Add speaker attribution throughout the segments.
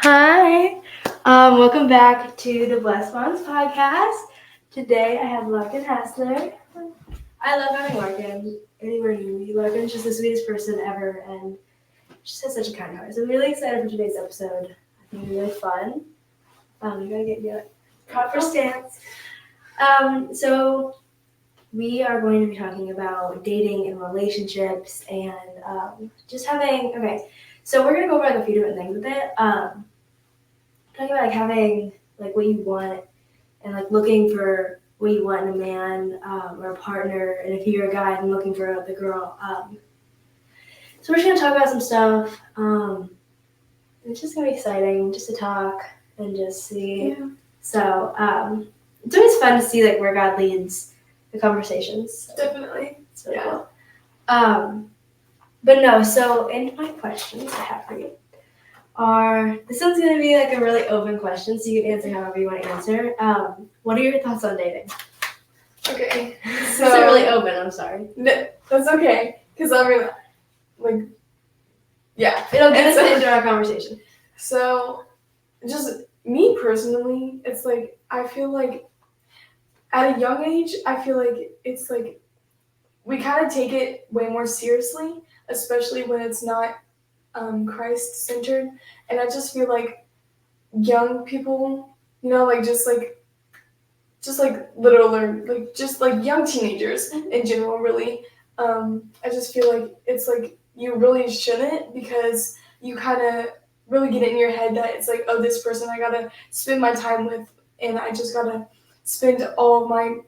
Speaker 1: Hi, welcome back to the Blessed Moms podcast. Today I have Larkin Hasler. I love having Larkin anywhere near me. Larkin's just the sweetest person ever and just has such a kind heart. So I'm really excited for today's episode. I think it'll be really fun. You gotta get your proper stance. So we are going to be talking about dating and relationships and just having. Okay, so we're gonna go over like a few different things with it. Talking about like having like what you want and like looking for what you want in a man or a partner, and if you're a guy and looking for the girl. So we're just gonna talk about some stuff. It's just gonna be exciting just to talk and just see. Yeah. So it's always fun to see like where God leads the conversations. So
Speaker 2: Definitely.
Speaker 1: it's really cool. But no, so in my questions I have for you this one's going to be like a really open question, so you can answer however you want to answer. What are your thoughts on dating?
Speaker 2: Okay,
Speaker 1: so... It's not really open, I'm sorry.
Speaker 2: No, that's okay, because I mean, like, yeah.
Speaker 1: It'll get us into our conversation.
Speaker 2: So, just me personally, it's like, I feel like at a young age, I feel like it's like, we kind of take it way more seriously, especially when it's not Christ-centered, and I just feel like young people, you know, like just like little or like just like young teenagers in general, really, I just feel like it's like you really shouldn't, because you kind of really get it in your head that it's like, oh, this person I gotta spend my time with, and I just gotta spend all my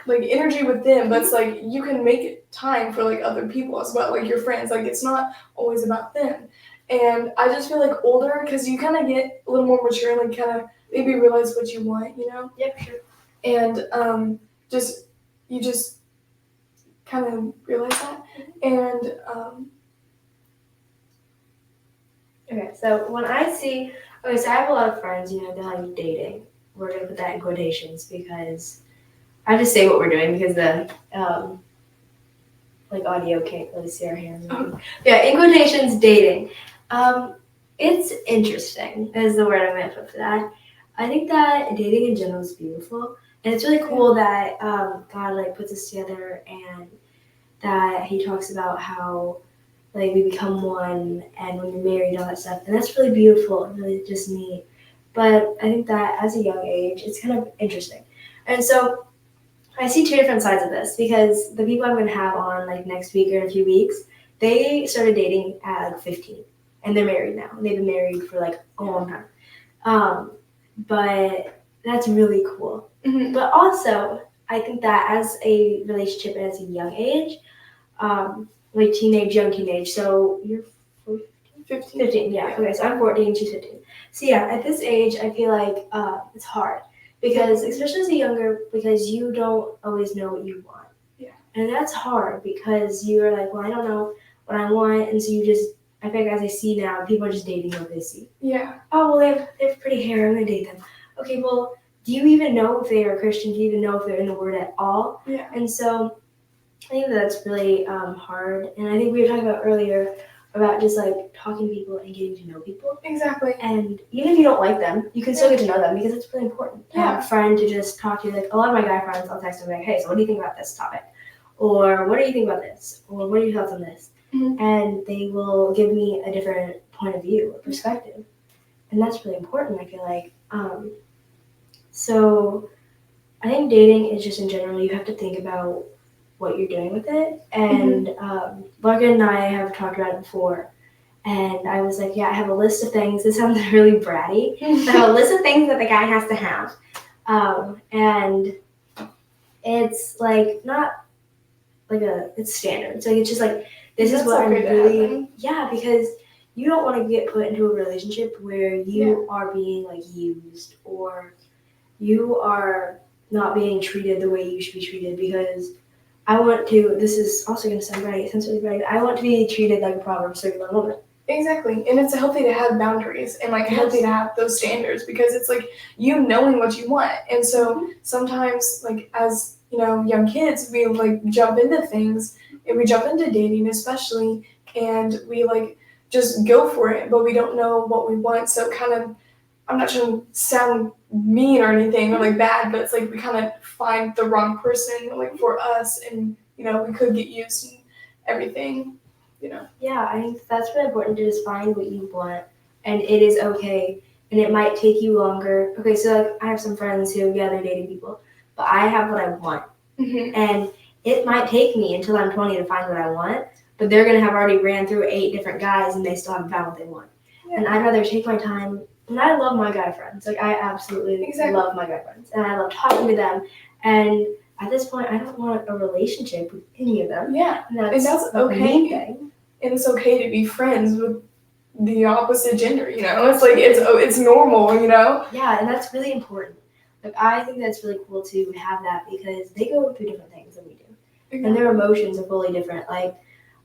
Speaker 2: like energy with them. But it's like you can make time for like other people as well, like your friends. Like it's not always about them. And I just feel like older, because you kind of get a little more mature and like kind of maybe realize what you want, you know?
Speaker 1: Yep, sure.
Speaker 2: And you just kind of realize that. And
Speaker 1: okay, so when I see, so I have a lot of friends, you know, they're like dating. We're gonna put that in quotations because I just say what we're doing because the like audio can't really see our hands. Yeah, in quotations, dating. It's interesting is the word I'm gonna put for that. I think that dating in general is beautiful, and it's really cool that God like puts us together, and that He talks about how like we become one, and when you're married, all that stuff, and that's really beautiful and really just neat. But I think that as a young age, it's kind of interesting, and so I see two different sides of this, because the people I'm going to have on like next week or in a few weeks, they started dating at like 15, and they're married now. They've been married for like a long time. But that's really cool. Mm-hmm. But also, I think that as a relationship as a young age, like young teenage, so you're 15, yeah. Okay, so I'm 14, she's 15. So yeah, at this age, I feel like it's hard. Because, especially as a younger, because you don't always know what you want.
Speaker 2: Yeah.
Speaker 1: And that's hard, because you're like, well, I don't know what I want, and so you just, I think as I see now, people are just dating what they see.
Speaker 2: Yeah.
Speaker 1: Oh, well, they have pretty hair, I'm going to date them. Okay, well, do you even know if they are Christian? Do you even know if they're in the Word at all?
Speaker 2: Yeah.
Speaker 1: And so, I think that's really hard. And I think we were talking about earlier about just like talking to people and getting to know people.
Speaker 2: Exactly.
Speaker 1: And even if you don't like them, you can still get to know them, because it's really important to have a friend to just talk to. Like a lot of my guy friends, I'll text them like, hey, so what do you think about this topic? Or what do you think about this? Or what are your thoughts on this? Mm-hmm. And they will give me a different point of view, a perspective. And that's really important, I feel like. So I think dating is just in general, you have to think about what you're doing with it. And Larkin and I have talked about it before. And I was like, yeah, I have a list of things. This sounds really bratty. I have a list of things that the guy has to have. And it's like not like it's standard. It's like, it's just like, this is what I'm really, because you don't want to get put into a relationship where you are being like used, or you are not being treated the way you should be treated, because I want to, this is also going to sound bratty, it sounds really bratty, I want to be treated like a Proverbs 31 woman.
Speaker 2: Exactly, and it's healthy to have boundaries, and like healthy to have those standards, because it's like you knowing what you want. And so sometimes, like as you know, young kids, we like jump into things, and we jump into dating especially, and we like just go for it, but we don't know what we want. So kind of, I'm not trying to sound mean or anything or like bad, but it's like we kind of find the wrong person like for us, and you know we could get used and everything, you know.
Speaker 1: Yeah, I think that's really important to just find what you want, and it is okay, and it might take you longer. Okay, so like I have some friends who, yeah, they're dating people, but I have what I want, and it might take me until I'm 20 to find what I want, but they're gonna have already ran through 8 different guys and they still haven't found what they want. Yeah. And I'd rather take my time. And I love my guy friends. Like I absolutely love my guy friends, and I love talking to them. And at this point, I don't want a relationship with any of them.
Speaker 2: Yeah,
Speaker 1: and that's okay. Thing.
Speaker 2: And it's okay to be friends with the opposite gender. You know, it's like it's normal. You know.
Speaker 1: Yeah, and that's really important. Like I think that's really cool to have that because they go through different things than we do, and their emotions are fully different. Like.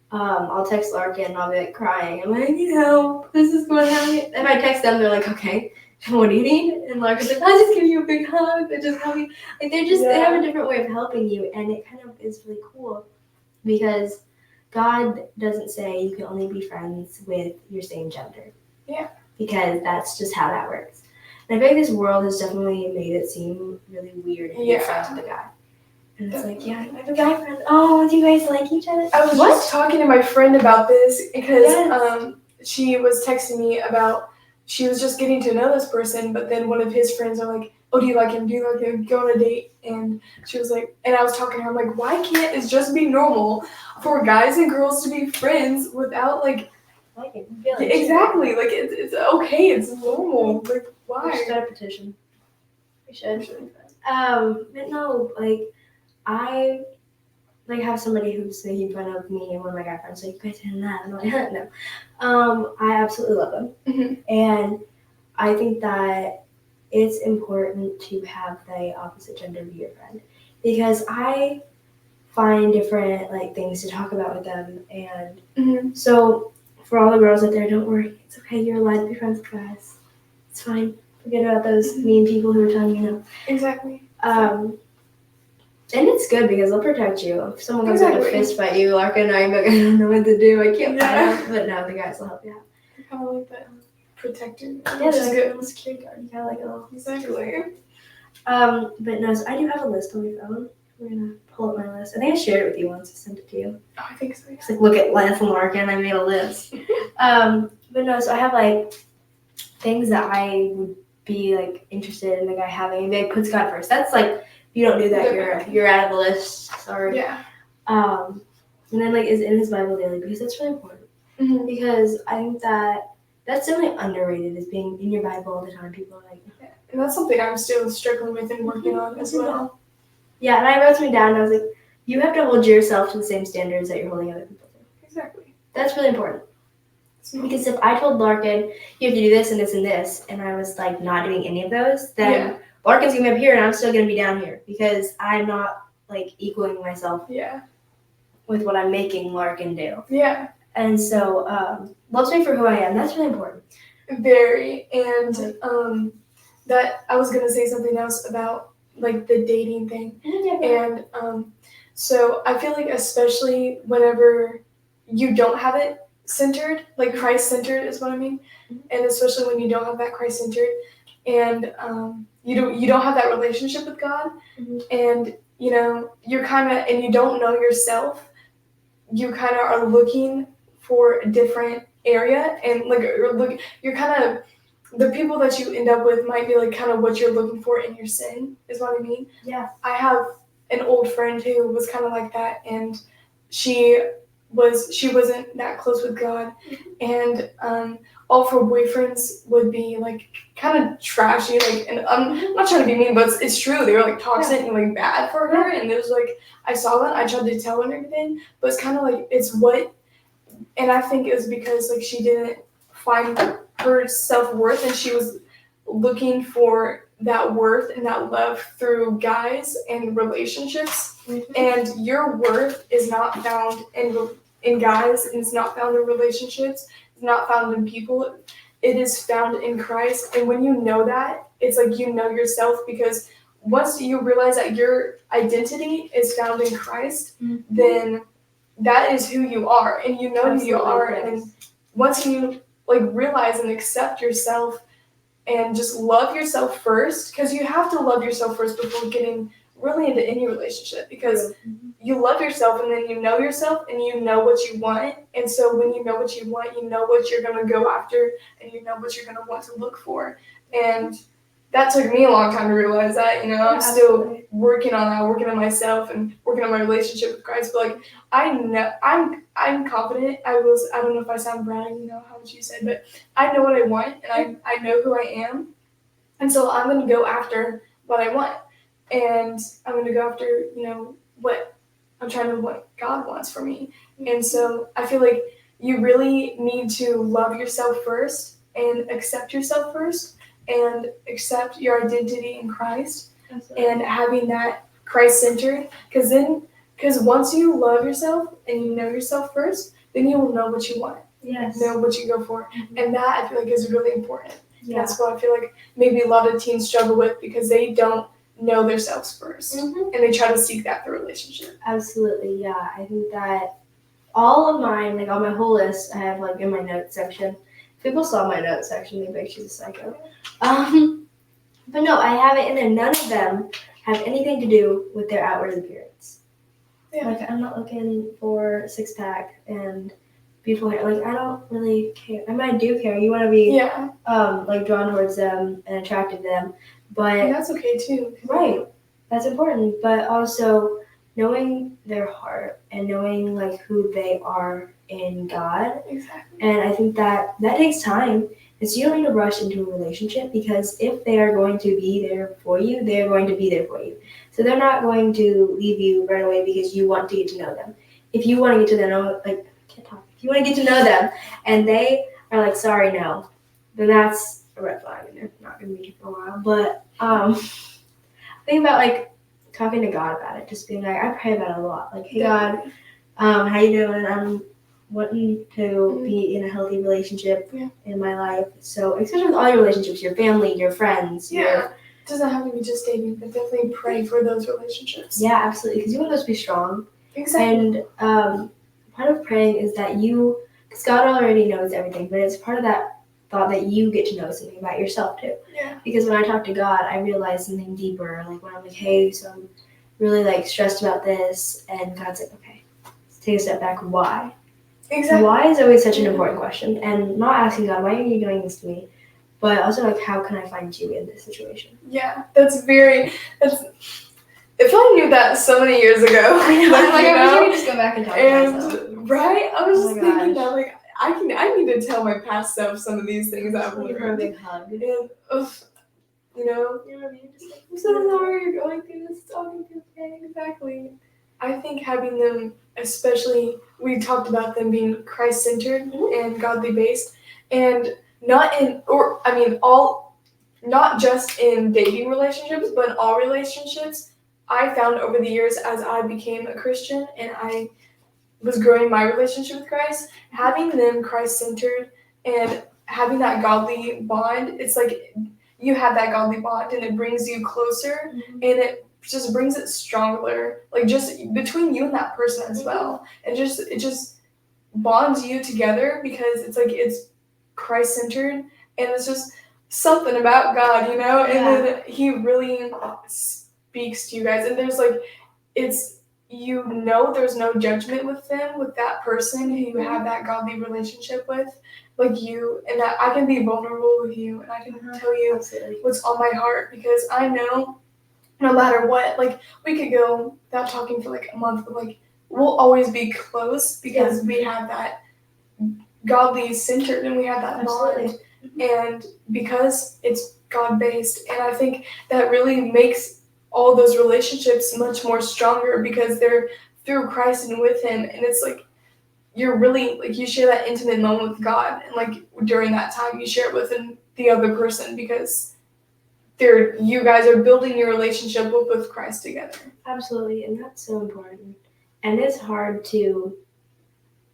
Speaker 1: I'll text Larkin and I'll be like crying. I'm like, you know, this is going on. If I text them, they're like, okay, what do you need? And Larkin's like, I'll just give you a big hug. They just help you. Like they have a different way of helping you, and it kind of is really cool because God doesn't say you can only be friends with your same gender.
Speaker 2: Yeah.
Speaker 1: Because that's just how that works. And I think this world has definitely made it seem really weird to be friends with a guy. And it's like, yeah, I have a guy friend. Oh, do you guys like each other?
Speaker 2: I was just talking to my friend about this because she was texting me about she was just getting to know this person, but then one of his friends are like, oh, do you like him? Do you like him? Go on a date. And she was like, and I was talking to her, I'm like, why can't it just be normal for guys and girls to be friends without like exactly, like it's okay, it's normal. Like why?
Speaker 1: We should start a petition. We should. But no, like I have somebody who's making fun of me and one of my guy friends like, you guys did that. I'm like, no. I absolutely love them. And I think that it's important to have the opposite gender be your friend because I find different like things to talk about with them. And so for all the girls out there, don't worry. It's okay. You're allowed to be friends with guys. It's fine. Forget about those mean people who are telling you no.
Speaker 2: Exactly.
Speaker 1: And it's good because they'll protect you. If someone comes up to fist fight you, Larkin and I don't know what to do. I can't fight out. But no, the guys will help you out.
Speaker 2: Kind of like that protector.
Speaker 1: Yeah, there's like a little security guard. You got like a little.
Speaker 2: Exactly.
Speaker 1: But no, so I do have a list on my phone. We're gonna pull up my list. I think I shared it with you once. I sent it to you.
Speaker 2: Oh, I think so.
Speaker 1: It's like, look at Lance and Larkin. I made a list. But no, so I have like things that I would be like interested in the guy having. And they puts God first. That's like. You don't do that, you're out of the list. Sorry.
Speaker 2: Yeah.
Speaker 1: And then like is in his Bible daily because that's really important. Because I think that's really underrated is being in your Bible all the time. People are like,
Speaker 2: and that's something I'm still struggling with and working on as well.
Speaker 1: Yeah, and I wrote something down and I was like, you have to hold yourself to the same standards that you're holding other people to.
Speaker 2: Exactly.
Speaker 1: That's really important. Because if I told Larkin, you have to do this and this and this, and I was like not doing any of those, then Larkin's gonna be up here and I'm still gonna be down here because I'm not like equaling myself with what I'm making Larkin do.
Speaker 2: Yeah.
Speaker 1: And so loves me for who I am. That's really important.
Speaker 2: Very. And that I was gonna say something else about like the dating thing. And so I feel like especially whenever you don't have it centered, like Christ centered is what I mean. And especially when you don't have that Christ centered and you don't have that relationship with God, and you know you're kind of and you don't know yourself. You kind of are looking for a different area, and like you're kind of the people that you end up with might be like kind of what you're looking for in your sin. Is what I mean.
Speaker 1: Yeah.
Speaker 2: I have an old friend who was kind of like that, and she wasn't that close with God, and all of her boyfriends would be like kind of trashy, like, and I'm not trying to be mean, but it's true. They were like toxic and like bad for her, and it was like I saw that. I tried to tell her and everything, but it's kind of like and I think it was because like she didn't find her self-worth, and she was looking for that worth and that love through guys and relationships. And your worth is not found in guys, and it's not found in relationships, it's not found in people, it is found in Christ. And when you know that, it's like you know yourself, because once you realize that your identity is found in Christ, then that is who you are, and you know who you are, and once you like realize and accept yourself and just love yourself first, because you have to love yourself first before getting really into any relationship, because you love yourself and then you know yourself and you know what you want. And so when you know what you want, you know what you're going to go after and you know what you're going to want to look for. And that took me a long time to realize that, I'm still working on that, working on myself and working on my relationship with Christ. But like, I know, I'm confident. I don't know if I sound bragging, how would you say, but I know what I want and I know who I am. And so I'm going to go after what I want. And I'm going to go after, what I'm trying to, what God wants for me. And so I feel like you really need to love yourself first and accept yourself first and accept your identity in Christ. Absolutely. And having that Christ-centered, because once you love yourself and you know yourself first, then you will know what you want. Yes. Know what you go for. Mm-hmm. And that I feel like is really important. Yeah. That's what I feel like maybe a lot of teens struggle with, because they don't know themselves first. Mm-hmm. And they try to seek that through relationship.
Speaker 1: Absolutely, yeah. I think that all of mine, like on my whole list, I have like in my notes section. If people saw my notes section, they'd be like, she's a psycho. But no, I have it in there. None of them have anything to do with their outward appearance. Yeah. Like, I'm not looking for a six-pack and beautiful hair. Like, I don't really care. I mean, I do care. You want to be like drawn towards them and attracted to them, but
Speaker 2: and that's okay too.
Speaker 1: Right, that's important. But also knowing their heart and knowing like who they are in God.
Speaker 2: Exactly.
Speaker 1: And I think that takes time. And so you don't need to rush into a relationship, because if they are going to be there for you, they're going to be there for you. So they're not going to leave you right away because you want to get to know them. If you want to get to know, if you want to get to know them and they are like, sorry, no, then that's a red flag and they're not going to be here for a while. But think about like talking to God about it, just being like, I pray about it a lot. Like, hey God, how you doing? I'm wanting to be in a healthy relationship in my life. So especially with all your relationships, your family, your friends.
Speaker 2: Yeah. It doesn't have to be just dating, but definitely pray for those relationships.
Speaker 1: Yeah, absolutely. Because you want those to be strong.
Speaker 2: Exactly.
Speaker 1: And part of praying is that because God already knows everything, but it's part of that thought that you get to know something about yourself too.
Speaker 2: Yeah.
Speaker 1: Because when I talk to God, I realize something deeper. Like when I'm like, hey, so I'm really like stressed about this, and God's like, okay, let's take a step back. Why?
Speaker 2: Exactly.
Speaker 1: Why is always such an important question, and not asking God, why are you doing this to me? But also like, how can I find you in this situation?
Speaker 2: Yeah, if I knew that so many years ago.
Speaker 1: I know. I'm like, I wish I could just go back and talk to myself.
Speaker 2: Right? I was just thinking that, like, I need to tell my past self some of these things I've learned.
Speaker 1: For a big hug.
Speaker 2: And, you're just like, I'm so sorry you're going through this. It's all going to be okay. Exactly. I think having them, especially, we talked about them being Christ-centered and godly-based, and not just in dating relationships, but in all relationships. I found over the years, as I became a Christian and I was growing my relationship with Christ, having them Christ-centered and having that godly bond, it's like you have that godly bond and it brings you closer and it just brings it stronger, like just between you and that person as well. And it just bonds you together because it's like it's Christ-centered and it's just something about God, and then He really speaks to you guys, and there's like there's no judgment with that person who you have that godly relationship with, like you, and that I can be vulnerable with you and I can tell you what's on my heart, because I know no matter what, like we could go without talking for like a month, but like we'll always be close because we have that godly centered and we have that bond, and because it's God-based, and I think that really makes all those relationships much more stronger because they're through Christ and with Him, and it's like you're really like you share that intimate moment with God, and like during that time you share it with the other person because you guys are building your relationship with Christ together.
Speaker 1: Absolutely, and that's so important. And it's hard to,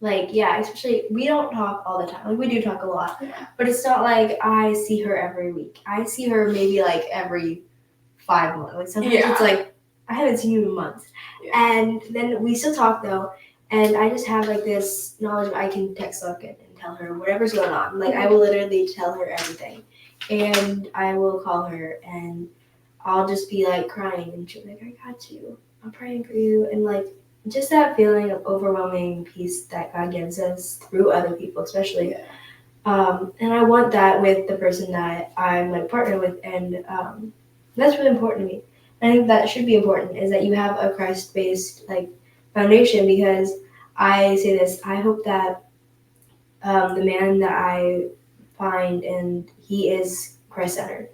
Speaker 1: especially we don't talk all the time. Like we do talk a lot, but it's not like I see her every week. I see her maybe like every 5 months. Like sometimes it's like I haven't seen you in months, and then we still talk though. And I just have like this knowledge I can text Larkin and tell her whatever's going on. Like, I will literally tell her everything. And I will call her and I'll just be like crying and she'll be like, I got you. I'm praying for you. And like, just that feeling of overwhelming peace that God gives us through other people, especially.
Speaker 2: Yeah.
Speaker 1: And I want that with the person that I'm like partnered with, and that's really important to me. I think that should be important, is that you have a Christ-based like foundation, because I say this, I hope that the man that I find, and he is Christ-centered,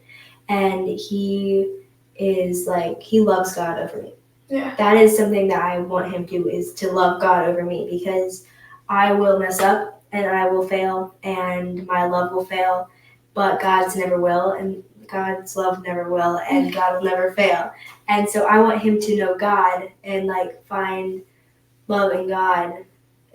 Speaker 1: and he is like, he loves God over me.
Speaker 2: Yeah.
Speaker 1: That is something that I want him to do, is to love God over me, because I will mess up and I will fail and my love will fail, but God's never will, and God's love never will, and God will never fail. And so I want him to know God and like find love in God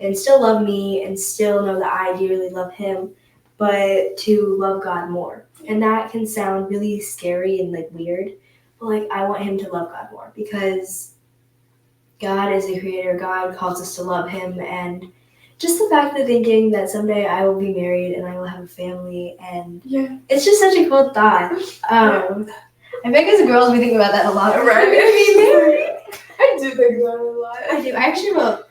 Speaker 1: and still love me and still know that I dearly love him, but to love God more. And that can sound really scary and like weird, but like I want him to love God more, because God is a creator. God calls us to love him, and just the fact of thinking that someday I will be married and I will have a family, and it's just such a cool thought. I think as girls we think about that a lot.
Speaker 2: Right.
Speaker 1: Married.
Speaker 2: I do think about it a lot.
Speaker 1: I do. I actually wrote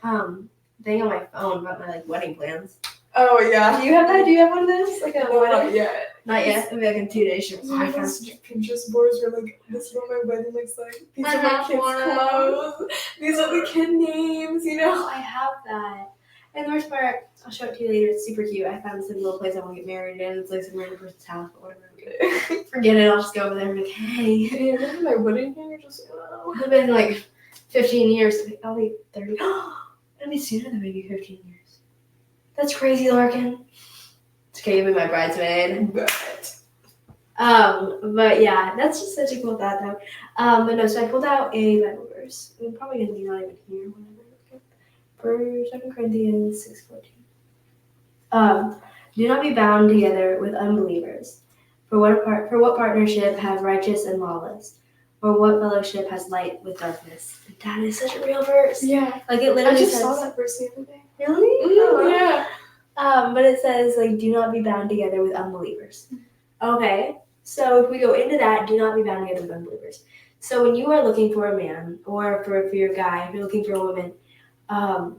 Speaker 1: thing on my phone about my like wedding plans.
Speaker 2: Oh yeah.
Speaker 1: Do you have that? Do you have one of those? Like a
Speaker 2: No,
Speaker 1: wedding?
Speaker 2: not yet.
Speaker 1: Not yet. Maybe like in 2 days. Sure.
Speaker 2: You know those Pinterest boards where like, this is what my wedding looks like. These are my kids' clothes. These are the kid names, you know?
Speaker 1: I have that. And the worst part, I'll show it to you later. It's super cute. I found this little place I want to get married in. It's like some random person's house, but whatever. Forget it. I'll just go over there and be like, hey.
Speaker 2: Yeah, this is my wedding hair. Just,
Speaker 1: It's been like 15 years. I'll be 30. It'll be sooner than maybe 15 years. That's crazy, Larkin. It's okay, you'll be my bridesmaid. But yeah, that's just such a cool thought, though. But no, so I pulled out a Bible verse. I'm probably gonna be not even here when I look up. For 2 Corinthians 6:14. Do not be bound together with unbelievers. For what partnership have righteous and lawless? Or what fellowship has light with darkness? And that is such a real verse.
Speaker 2: Yeah.
Speaker 1: Like it literally
Speaker 2: I just
Speaker 1: says,
Speaker 2: saw that verse the other day.
Speaker 1: Really?
Speaker 2: Mm, yeah.
Speaker 1: But it says, like, do not be bound together with unbelievers. Okay, so if we go into that, do not be bound together with unbelievers. So when you are looking for a man, or for your guy, if you're looking for a woman, a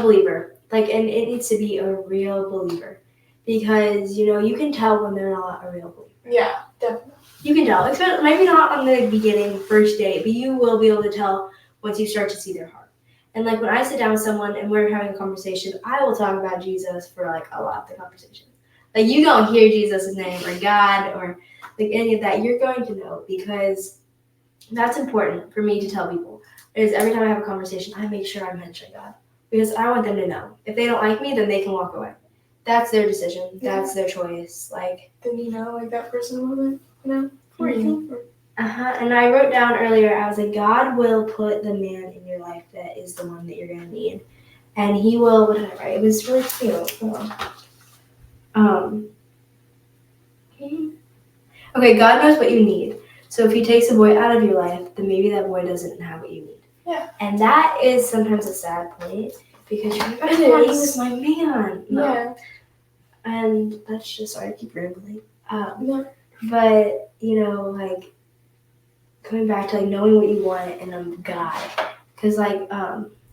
Speaker 1: believer, like, and it needs to be a real believer. Because, you know, you can tell when they're not a real believer.
Speaker 2: Yeah, definitely.
Speaker 1: You can tell. Maybe not on the beginning, first date, but you will be able to tell once you start to see their heart. And like when I sit down with someone and we're having a conversation, I will talk about Jesus for like a lot of the conversation. Like you don't hear Jesus' name or God or like any of that. You're going to know, because that's important for me to tell people. Is every time I have a conversation, I make sure I mention God, because I want them to know. If they don't like me, then they can walk away. That's their decision. That's their choice. Like
Speaker 2: then you know, like that person will, you know, for you.
Speaker 1: And I wrote down earlier, I was like, God will put the man in your life that is the one that you're gonna need, and He will. What did I write? It was really cute. Okay, God knows what you need. So if He takes a boy out of your life, then maybe that boy doesn't have what you need.
Speaker 2: Yeah.
Speaker 1: And that is sometimes a sad point, because you're like, I thought he was my man. No.
Speaker 2: Yeah.
Speaker 1: And that's just, sorry, I keep rambling.
Speaker 2: No.
Speaker 1: But, you know, like, coming back to, like, knowing what you want and God. Because, like,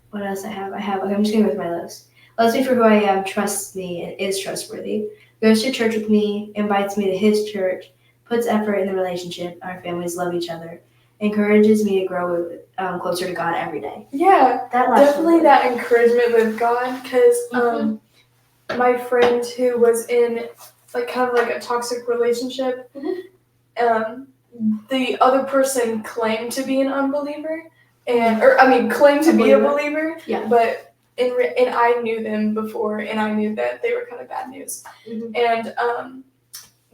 Speaker 1: what else I have? Okay, I'm just going to go with my list. Loves me for who I am, trusts me, and is trustworthy. Goes to church with me, invites me to his church, puts effort in the relationship, our families love each other, encourages me to grow closer to God every day.
Speaker 2: Yeah, definitely that encouragement with God, because my friend who was in like kind of like a toxic relationship, the other person claimed to be an unbeliever, claimed to be a believer, but and I knew them before, and I knew that they were kind of bad news, and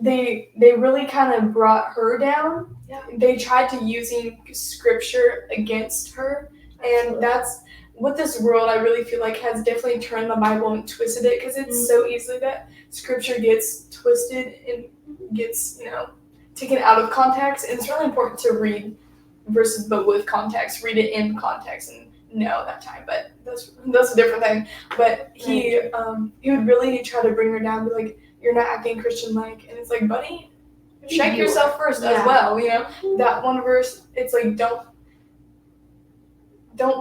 Speaker 2: they really kind of brought her down. Yeah. They tried to using scripture against her, and that's what this world, I really feel like, has definitely turned the Bible and twisted it, because it's so easily that scripture gets twisted and gets, you know, taken out of context. And it's really important to read verses, but with context, read it in context, and know that time, but that's a different thing. But he would really try to bring her down, be like, "You're not acting Christian-like," and it's like, buddy, check yourself first as well. You know, that one verse, it's like, don't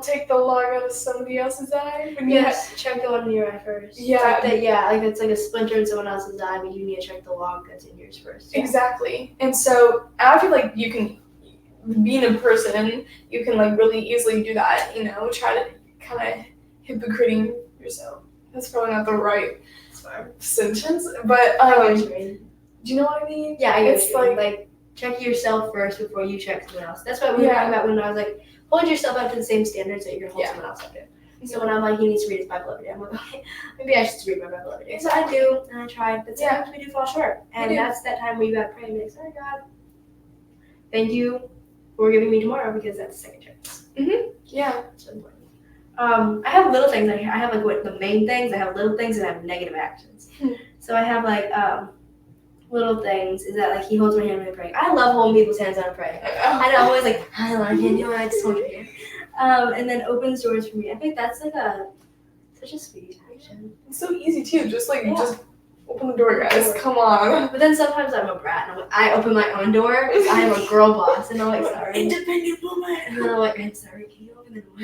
Speaker 2: take the log out of somebody else's eye.
Speaker 1: Check the one in your eye first.
Speaker 2: Yeah.
Speaker 1: Like it's like a splinter in someone else's eye, but you need to check the log that's in yours first. Yeah.
Speaker 2: Exactly. And so I feel like you can, being a person, you can like really easily do that, you know, try to kind of hypocriting yourself. That's probably not the right sentence, but do you know what I mean?
Speaker 1: Yeah, I get what you mean. Like check yourself first before you check someone else. That's what we were talking about when I was like, hold yourself up to the same standards that you're gonna hold someone else up to. So when I'm like, he needs to read his Bible every day, I'm like, okay, maybe I should read my Bible every day. So I do, and I try, but sometimes we do fall short. And that's that time where you gotta pray and be like, sorry God, thank you for giving me tomorrow, because that's the second chance.
Speaker 2: Yeah.
Speaker 1: So important. I have little things. I have like what the main things. I have little things and I have negative actions. So I have like little things is that like he holds my hand when I pray. I love holding people's hands when I pray. I know, I'm always like, hi Larkin, you know, I just hold your hand. And then opens doors for me. I think that's like such a sweet action.
Speaker 2: It's so easy too. Just just open the door, guys. Come on.
Speaker 1: But then sometimes I'm a brat and I'm like, I open my own door because I am a girl boss, and I'm like, sorry. Independent woman. And then I'm like, I'm sorry, can you open the door?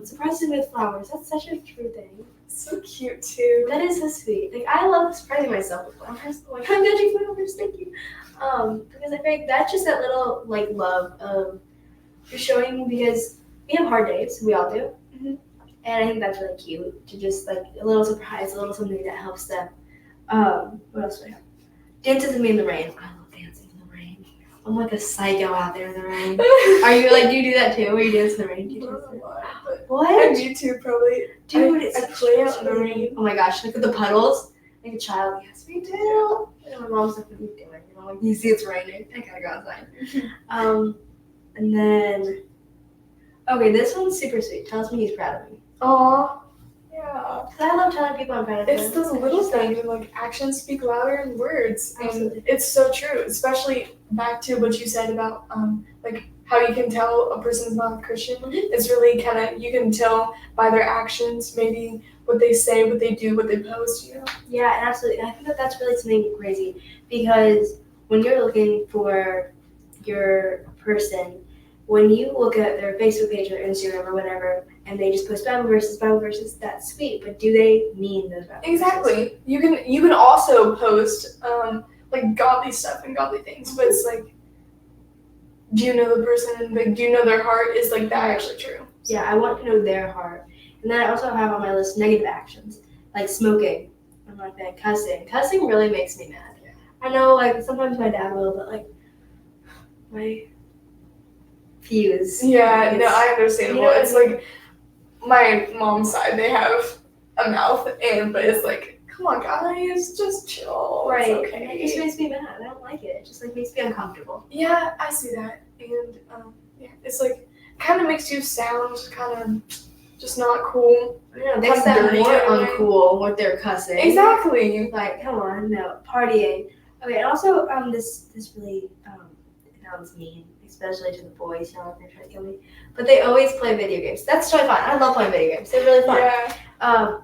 Speaker 1: Surprising with flowers. That's such a true thing.
Speaker 2: So cute too.
Speaker 1: That is so sweet. Like I love surprising myself with flowers. I'm like, I'm getting flowers, thank you. Because I think that's just that little like love of just showing, because we have hard days, we all do. And I think that's really cute to just like a little surprise, a little something that helps them. What else do I have? Dances with me in the rain. I love dancing in the rain. I'm like a psycho out there in the rain. Are you like, do you do that too? Where you dance in the rain? Do you dance in the rain? What?
Speaker 2: I do too, probably.
Speaker 1: Dude, it's
Speaker 2: I play out in the rain.
Speaker 1: Oh my gosh, look at the puddles. Like a child, yes, me too. And my mom's like, what are you doing? And I'm like, you see it's raining. I gotta go outside. And then, okay, this one's super sweet. Tells me he's proud of me.
Speaker 2: Aw, yeah.
Speaker 1: Because I love telling people I'm proud of them.
Speaker 2: It's those little things, and like actions speak louder than words.
Speaker 1: Absolutely.
Speaker 2: And it's so true, especially back to what you said about like how you can tell a person's not a Christian. It's really kind of, you can tell by their actions, maybe what they say, what they do, what they post, you know? Yeah,
Speaker 1: and absolutely. And I think that that's really something crazy, because when you're looking for your person, when you look at their Facebook page or Instagram or whatever, and they just post Bible verses, that's sweet. But do they mean those Bible verses?
Speaker 2: Exactly. You can also post like godly stuff and godly things, but it's like, do you know the person? Like, do you know their heart? Is like that actually true?
Speaker 1: Yeah, I want to know their heart. And then I also have on my list negative actions, like smoking. I'm like that. Cussing. Cussing really makes me mad. Yeah. I know, like sometimes my dad will, but like my fuse.
Speaker 2: Yeah, no, I understand. You know, it's like my mom's side, they have a mouth, but it's like, come on, guys, just chill.
Speaker 1: Right.
Speaker 2: It's okay.
Speaker 1: It just makes me mad. I don't like it. It just like makes me uncomfortable.
Speaker 2: Yeah, I see that. And yeah, it's like kind of makes you sound kind of just not cool.
Speaker 1: I know, they sound more uncool with their cussing.
Speaker 2: Exactly.
Speaker 1: Like, come on, no, partying. Okay, and also this really sounds mean, especially to the boys. You know, they're trying to kill me, but they always play video games. That's totally fine. I love playing video games. They're really fun.
Speaker 2: Yeah.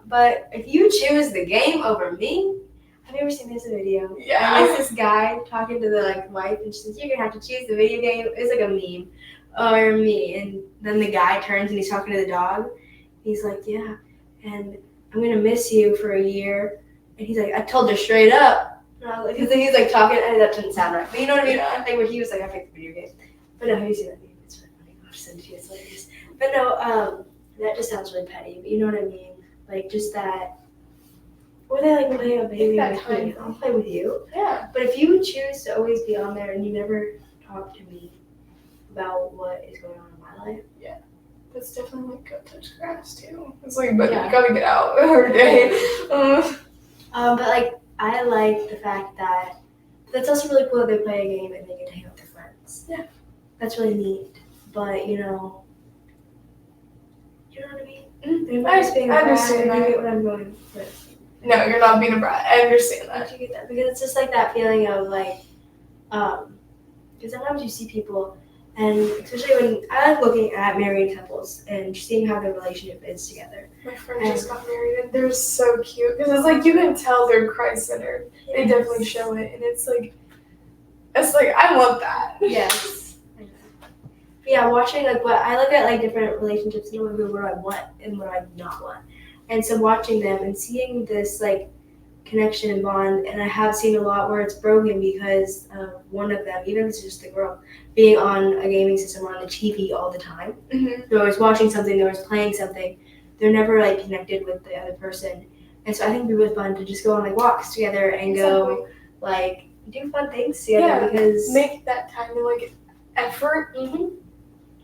Speaker 1: But if you choose the game over me, have you ever seen this video?
Speaker 2: Yeah.
Speaker 1: And it's this guy talking to the like wife, and she says, "You're gonna have to choose the video game." It's like a meme, or me. And then the guy turns and he's talking to the dog. He's like, "Yeah, and I'm gonna miss you for a year." And he's like, "I told her straight up." Because he's like talking, and that didn't sound right. But you know what I mean?
Speaker 2: Yeah.
Speaker 1: Like where he was like, "I picked the video game." But no, have you seen that video? It's really funny. I'll send it to you. It's hilarious. But no, that just sounds really petty. But you know what I mean? Like just that. Or they like play a video game with me. I'll play with you.
Speaker 2: Yeah.
Speaker 1: But if you choose to always be on there and you never talk to me about what is going on in my life.
Speaker 2: Yeah. That's definitely like go touch grass too. It's like, but you gotta get out every day.
Speaker 1: But like I like the fact that that's also really cool that they play a game and they get to hang out with their friends.
Speaker 2: Yeah.
Speaker 1: That's really neat. But you know what I mean?
Speaker 2: I understand that.
Speaker 1: You get what I'm going with.
Speaker 2: No, you're not being a brat. I understand that.
Speaker 1: Did you get that? Because it's just like that feeling of like, because sometimes you see people And especially when I like looking at married couples and seeing how their relationship is together.
Speaker 2: My friend just got married and they're so cute because it's like you can tell they're Christ-centered. They definitely show it, and it's like I want that.
Speaker 1: Yes. Yeah, watching like what I look at like different relationships and what do I want and what I do not want. And so watching them and seeing this like connection and bond, and I have seen a lot where it's broken because of one of them, even if it's just the girl, being on a gaming system or on the TV all the time.
Speaker 2: Mm-hmm.
Speaker 1: They're always watching something, they're always playing something. They're never like connected with the other person. And so I think it'd be really fun to just go on like walks together and go like do fun things together because
Speaker 2: make that time and like effort.
Speaker 1: Mm-hmm.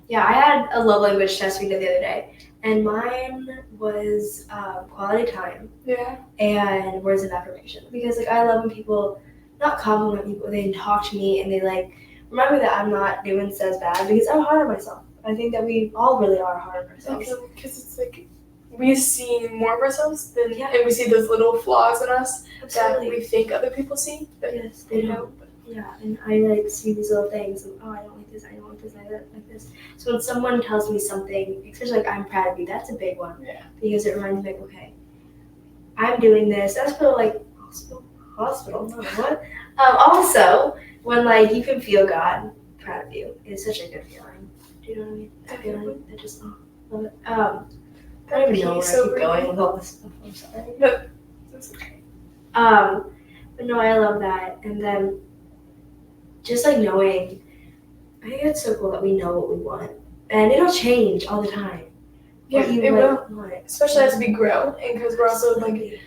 Speaker 1: Yeah, I had a love language test we did the other day, and mine was quality time.
Speaker 2: Yeah.
Speaker 1: And words of affirmation, because like I love when people not compliment me, but they talk to me and they like remind me that I'm not doing so bad because I'm hard on myself. I think that we all really are hard on ourselves.
Speaker 2: Because it's like we see more of ourselves than and we see those little flaws in us that we think other people see. But
Speaker 1: yes, they don't. Yeah, and I like see these little things and I don't like this, I don't like this, I don't like this. So when someone tells me something, especially like I'm proud of you, that's a big one.
Speaker 2: Yeah.
Speaker 1: Because it reminds me like, okay, I'm doing this. That's for like hospital. No, what? Also, when like you can feel God proud of you, it's such a good feeling. Do you know what I mean? That feeling, I just love it. I don't even know where I keep going with all this stuff. I'm sorry.
Speaker 2: But that's okay.
Speaker 1: But no, I love that. And then just like knowing, I think it's so cool that we know what we want, and it'll change all the time.
Speaker 2: Yeah, it will. Especially as we grow, and because we're also like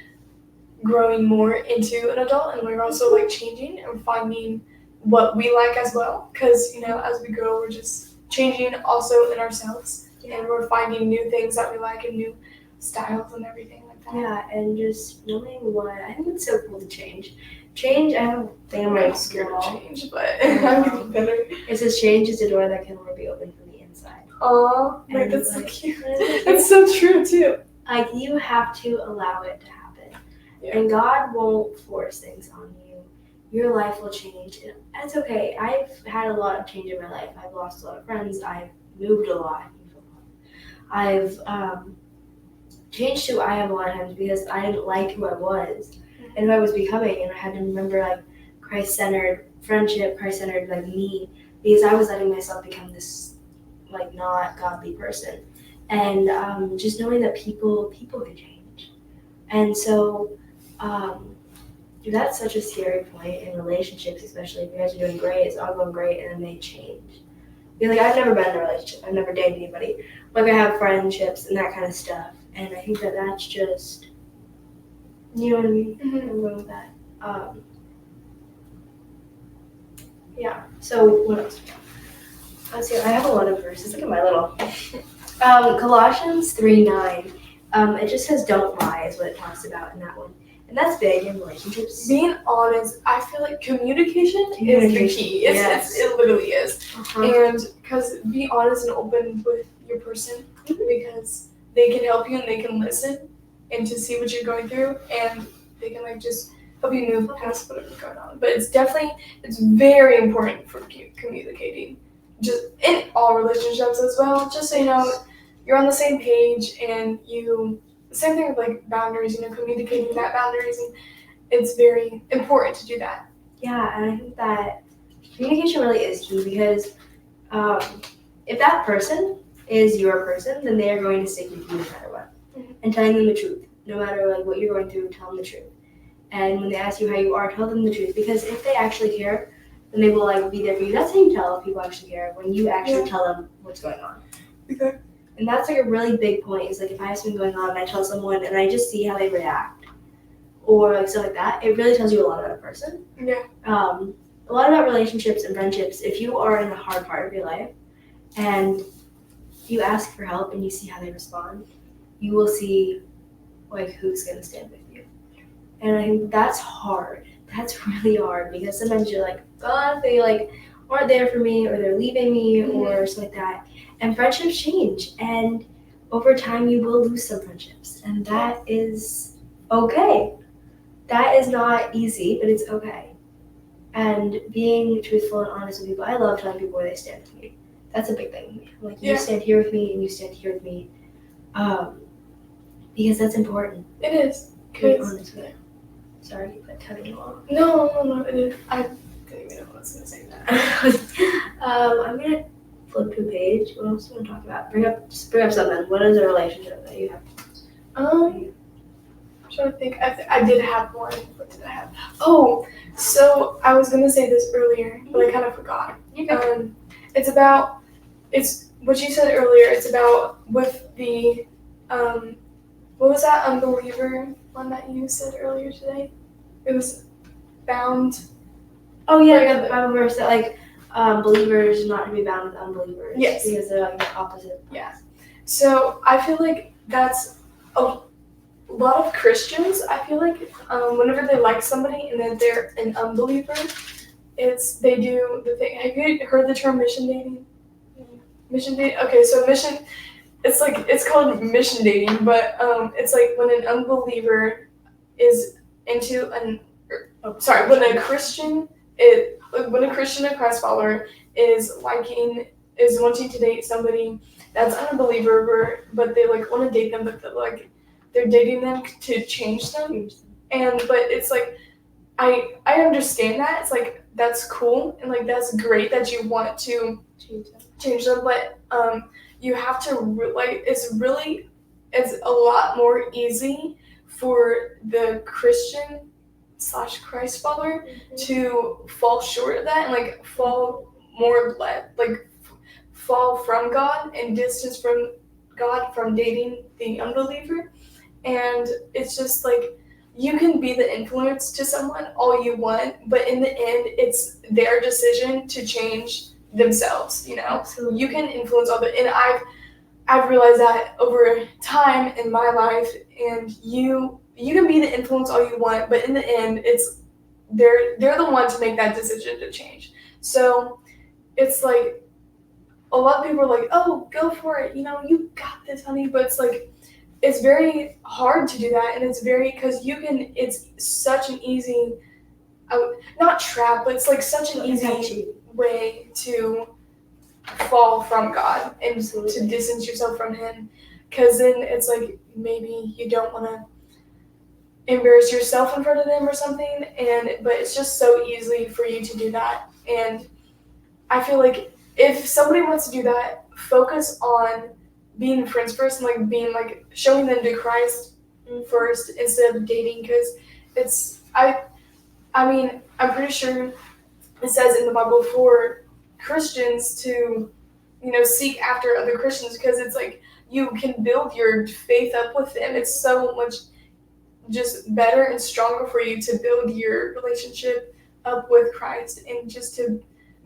Speaker 2: growing more into an adult, and we're also like changing and finding what we like as well. Because as we grow, we're just changing also in ourselves, and we're finding new things that we like and new styles and everything like that.
Speaker 1: Yeah, and just knowing what I think it's so cool to change. Change. I have a thing on my
Speaker 2: scared of change, but I'm getting better.
Speaker 1: It says change is a door that can only be opened from the inside.
Speaker 2: Oh, like that's so cute. It's so true too.
Speaker 1: Like you have to allow it to happen,
Speaker 2: yeah.
Speaker 1: And God won't force things on you. Your life will change, and that's okay. I've had a lot of change in my life. I've lost a lot of friends. I've moved a lot. I've changed who I am a lot of times because I didn't like who I was and who I was becoming, and I had to remember like Christ-centered friendship, Christ-centered like me, because I was letting myself become this like not godly person, and just knowing that people can change, and so that's such a scary point in relationships, especially if you guys are doing great, it's all going great, and then they change. Because like I've never been in a relationship, I've never dated anybody, like I have friendships and that kind of stuff, and I think that that's just, you know what I mean?
Speaker 2: Mm-hmm.
Speaker 1: I'm going with that. Yeah. So what else? Let's see. I have a lot of verses. Look at my little. Colossians 3:9. It just says "don't lie" is what it talks about in that one, and that's big in relationships.
Speaker 2: Being honest, I feel like communication is the key. It literally is. And because be honest and open with your person, because they can help you and they can listen and to see what you're going through, and they can like just help you move past whatever's going on. But it's very important for communicating, just in all relationships as well. Just so you know, you're on the same page, and the same thing with like boundaries. Communicating that boundaries, and it's very important to do that.
Speaker 1: Yeah, and I think that communication really is key because if that person is your person, then they are going to stick with you no matter what, and telling them the truth, no matter like what you're going through, tell them the truth. And when they ask you how you are, tell them the truth, because if they actually care, then they will like be there for you. That's how you tell if people actually care, when you actually tell them what's going on.
Speaker 2: Okay.
Speaker 1: And that's like a really big point. Is like if I have something going on and I tell someone and I just see how they react, or like stuff like that, it really tells you a lot about a person.
Speaker 2: Yeah.
Speaker 1: A lot about relationships and friendships. If you are in a hard part of your life and you ask for help and you see how they respond, you will see like who's gonna stand with you. And I think that's hard. That's really hard because sometimes you're like, God, they like aren't there for me, or they're leaving me, or something like that. And friendships change, and over time you will lose some friendships, and that is okay. That is not easy, but it's okay. And being truthful and honest with people, I love telling people where they stand with me. That's a big thing. Like,
Speaker 2: Yeah.
Speaker 1: you stand here with me and you stand here with me. Because that's important.
Speaker 2: It is.
Speaker 1: To be
Speaker 2: 'Cause-
Speaker 1: honest with it. Sorry, but cutting you off.
Speaker 2: No, it is. I didn't even know what I was going to say that.
Speaker 1: I'm going to flip to a page. What else do you want to talk about? Just bring up something. What is a relationship that you have?
Speaker 2: I'm trying to think. I did have one. What did I have? Oh, so I was gonna say this earlier, but I kind of forgot.
Speaker 1: Okay.
Speaker 2: It's what you said earlier. It's about with the what was that unbeliever one that you said earlier today? It was bound.
Speaker 1: Oh yeah,
Speaker 2: Like,
Speaker 1: the Bible verse that like believers not to be bound with unbelievers.
Speaker 2: Yes.
Speaker 1: Because they're like the opposite.
Speaker 2: Yeah. So I feel like that's a lot of Christians. I feel like whenever they like somebody and then they're an unbeliever, they do the thing. Have you heard the term mission dating? Mission dating. Okay, so mission. It's called mission dating, but it's like when an unbeliever is into when a Christian when a Christian and Christ follower is wanting to date somebody that's an unbeliever, but they like want to date them, but they're dating them to change them, but it's like I understand that. It's like that's cool and like that's great that you want to change them, but you have to it's a lot more easy for the Christian / Christ follower to fall short of that and like fall from God and distance from God from dating the unbeliever. And it's just like you can be the influence to someone all you want, but in the end it's their decision to change themselves, you know.
Speaker 1: Absolutely.
Speaker 2: You can influence other, and I've realized that over time in my life, and you can be the influence all you want, but in the end it's they're the one to make that decision to change. So it's like a lot of people are like, oh, go for it, you know, you got this, honey, but it's like it's very hard to do that, and it's very because it's such an easy not trap, but it's like such an easy way to fall from God and to distance yourself from Him, because then it's like maybe you don't want to embarrass yourself in front of them or something, but it's just so easy for you to do that. And I feel like if somebody wants to do that, focus on being friends first and like being like showing them to Christ first instead of dating, because it's I mean I'm pretty sure it says in the Bible for Christians to, you know, seek after other Christians, because it's like you can build your faith up with them. It's so much just better and stronger for you to build your relationship up with Christ and just to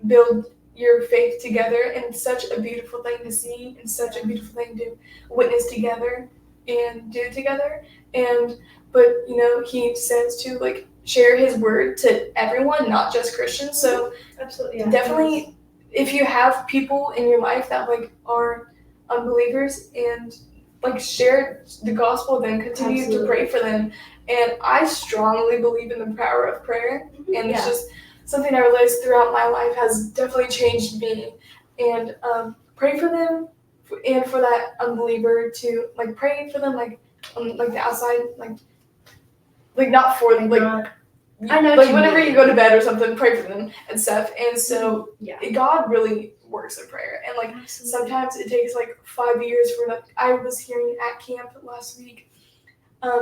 Speaker 2: build your faith together. And it's such a beautiful thing to see and such a beautiful thing to witness together and do together. But you know, he says to like share his word to everyone, not just Christians. So
Speaker 1: absolutely, yeah.
Speaker 2: Definitely, if you have people in your life that like are unbelievers, and like share the gospel, then continue
Speaker 1: Absolutely.
Speaker 2: to pray for them. And I strongly believe in the power of prayer, and it's just something I realized throughout my life has definitely changed me. And pray for them, and for that unbeliever to like pray for them, like on like the outside, like not for them, like.
Speaker 1: I know
Speaker 2: Like whenever you go to bed or something, pray for them and stuff. And so God really works in prayer. And like sometimes it takes like 5 years for that. I was hearing at camp last week,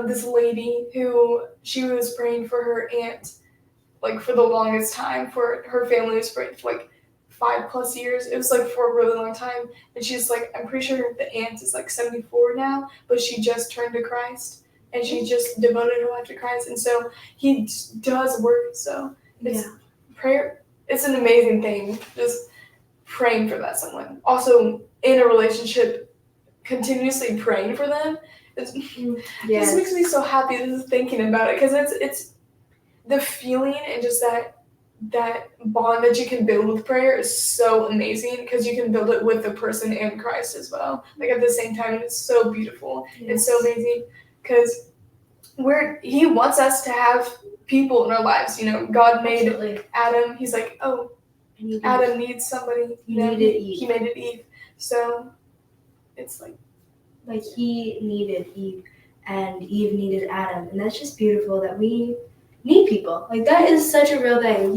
Speaker 2: this lady who she was praying for her aunt, like for the longest time. For her family was praying for like 5+ years. It was like for a really long time. And she's like, I'm pretty sure the aunt is like 74 now, but she just turned to Christ. And she just devoted her life to Christ. And so he does work. So it's prayer. It's an amazing thing. Just praying for that someone. Also in a relationship, continuously praying for them. This makes me so happy just thinking about it. Because it's the feeling and just that bond that you can build with prayer is so amazing, because you can build it with the person and Christ as well. Like at the same time, it's so beautiful. It's so amazing. Because he wants us to have people in our lives. You know, God made Adam. He's like, oh, Adam needs somebody.
Speaker 1: He needed Eve.
Speaker 2: He made it Eve. So it's like
Speaker 1: he needed Eve, and Eve needed Adam, and that's just beautiful that we need people. Like that is such a real thing.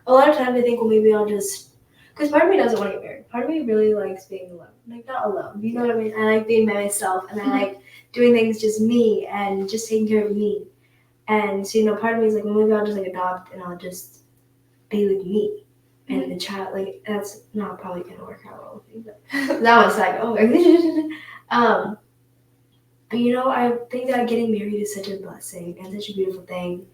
Speaker 1: A lot of times I think, well, maybe I'll just, because part of me doesn't want to get married. Part of me really likes being alone. Like not alone, you know what I mean? I like being by myself, and I like doing things just me and just taking care of me. And so part of me is like, well, maybe I'll just like adopt and I'll just be with me. And the child, like, that's not probably going to work out well with me, but that was like, oh, but I think that getting married is such a blessing and such a beautiful thing.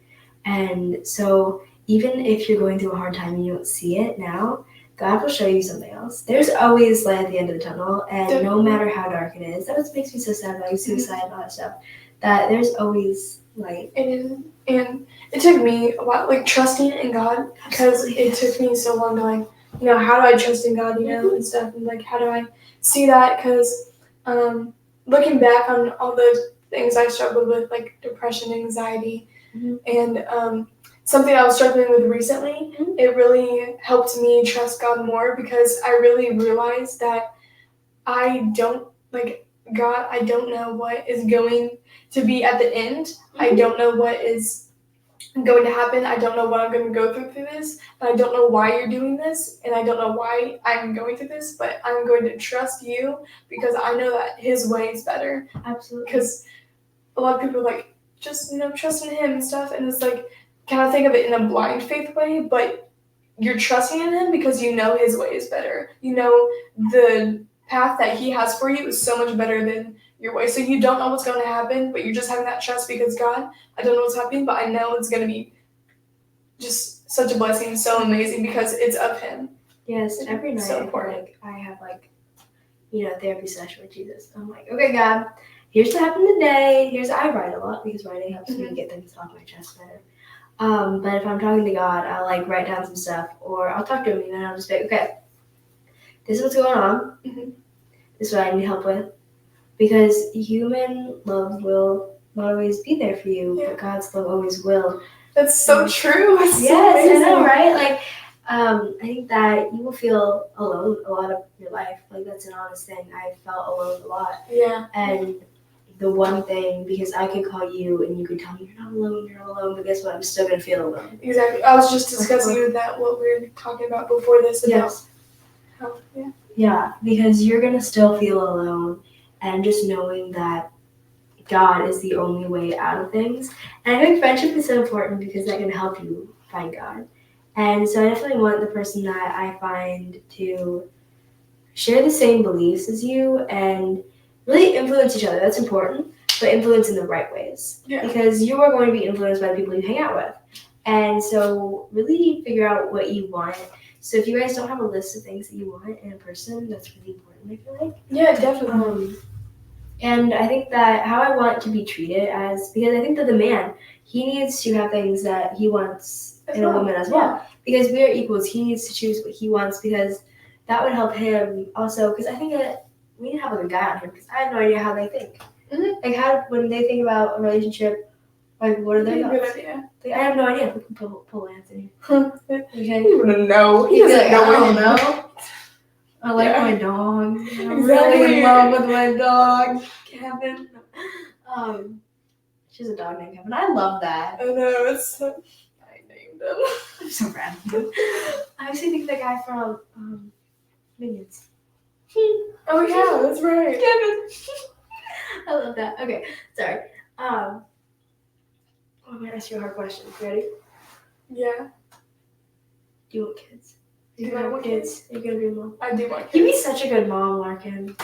Speaker 1: And so even if you're going through a hard time and you don't see it now, God will show you something else. There's always light at the end of the tunnel, and no matter how dark it is, that makes me so sad about suicide and all that stuff, that there's always light.
Speaker 2: And it took me a while, like, trusting in God, because it took me so long to, like, how do I trust in God, and stuff, and, like, how do I see that, because looking back on all the things I struggled with, like depression, anxiety, and something I was struggling with recently, it really helped me trust God more, because I really realized that I don't, like, God, I don't know what is going to be at the end. I don't know what is going to happen. I don't know what I'm going to go through this. And I don't know why you're doing this. And I don't know why I'm going through this. But I'm going to trust you, because I know that His way is better.
Speaker 1: Absolutely.
Speaker 2: Because a lot of people are like, just, trust in Him and stuff. And it's like, kind of think of it in a blind faith way. But you're trusting in Him because you know His way is better. You know the path that He has for you is so much better than your way. So you don't know what's going to happen, but you're just having that trust because, God, I don't know what's happening, but I know it's going to be just such a blessing, so amazing, because it's of Him.
Speaker 1: Yes, every night
Speaker 2: so
Speaker 1: I feel like I have a therapy session with Jesus. I'm like, okay, God, here's what happened today. I write a lot because writing helps me to get things off my chest better. But if I'm talking to God, I'll like write down some stuff, or I'll talk to Him, and I'll just be like, okay, this is what's going on. This is what I need help with. Because human love will not always be there for you, but God's love always will.
Speaker 2: That's so true. It's
Speaker 1: yes,
Speaker 2: so
Speaker 1: I know, right? Like, I think that you will feel alone a lot of your life. Like, that's an honest thing. I felt alone a lot.
Speaker 2: Yeah.
Speaker 1: And the one thing, because I could call you and you could tell me you're not alone, but guess what? I'm still going to feel alone.
Speaker 2: Exactly. I was just discussing with that what we were talking about before this.
Speaker 1: Yes. Yeah, because you're going to still feel alone, and just knowing that God is the only way out of things. And I think friendship is so important because that can help you find God. And so I definitely want the person that I find to share the same beliefs as you and really influence each other. That's important, but influence in the right ways.
Speaker 2: Yeah.
Speaker 1: Because you are going to be influenced by the people you hang out with. And so really figure out what you want. So if you guys don't have a list of things that you want in a person, that's really important, I feel like.
Speaker 2: Yeah, definitely.
Speaker 1: And I think that how I want to be treated because I think that the man, he needs to have things that he wants in a woman as well. Because we are equals, he needs to choose what he wants, because that would help him also. Because I think that we need to have like a guy on here, because I have no idea how they think. Like when they think about a relationship, like what are their thoughts?
Speaker 2: Good idea.
Speaker 1: Like, I have no idea. We can pull Anthony.
Speaker 2: Okay. He wouldn't know.
Speaker 1: He doesn't know. I don't know. I like my dog. I'm really in love with my dog, Kevin. She's a dog named Kevin. I love that.
Speaker 2: I know, it's so... I named him.
Speaker 1: I'm so random. I actually think the guy from Minions.
Speaker 2: Oh yeah, that's right.
Speaker 1: Kevin. I love that. Okay, sorry. I'm gonna ask you a hard question. You ready?
Speaker 2: Yeah.
Speaker 1: Do you want kids?
Speaker 2: Do I want kids?
Speaker 1: You're gonna be a mom.
Speaker 2: I do want kids.
Speaker 1: You'd be such a good mom, Larkin.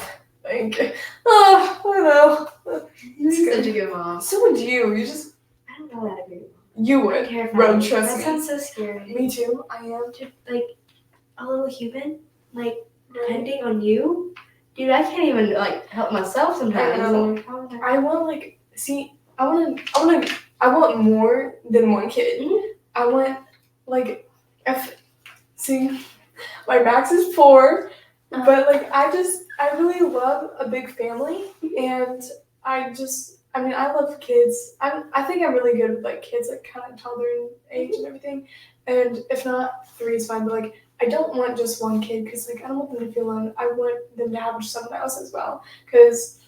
Speaker 2: Thank you. Oh, I know.
Speaker 1: You'd be such a good mom.
Speaker 2: So would you. You just...
Speaker 1: I don't know that good mom.
Speaker 2: You would.
Speaker 1: Road
Speaker 2: trust me.
Speaker 1: That sounds so scary.
Speaker 2: Me too. I am.
Speaker 1: Just, like, a little human, like, depending on you. Dude, I can't even, like, help myself sometimes.
Speaker 2: I want, like, see, I want more than one kid. I want, like, my max is 4, but, like, I really love a big family, and I love kids. I think I'm really good with, like, kids, like, kind of toddler age and everything, and if not, 3 is fine, but, like, I don't want just one kid because like I don't want them to feel alone. I want them to have someone else as well because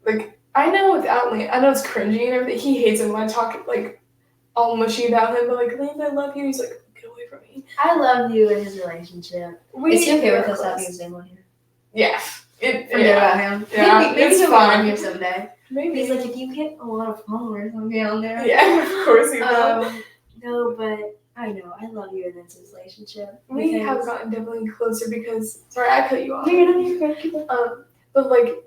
Speaker 2: like I know without Lance, I know it's cringy and everything. He hates it when I talk like all mushy about him, but like Lance, I love you. He's like, get away from me.
Speaker 1: I love you and his relationship. Is he okay with us having his name on here?
Speaker 2: Yeah.
Speaker 1: Forget about him.
Speaker 2: Yeah,
Speaker 1: maybe he'll be
Speaker 2: fine.
Speaker 1: on here someday.
Speaker 2: Maybe.
Speaker 1: He's like, if you get a lot of followers, I'll be on there.
Speaker 2: Yeah, of course he will.
Speaker 1: No, but I know. I love you and Vince's relationship.
Speaker 2: We have gotten definitely closer because sorry, I cut you off. But like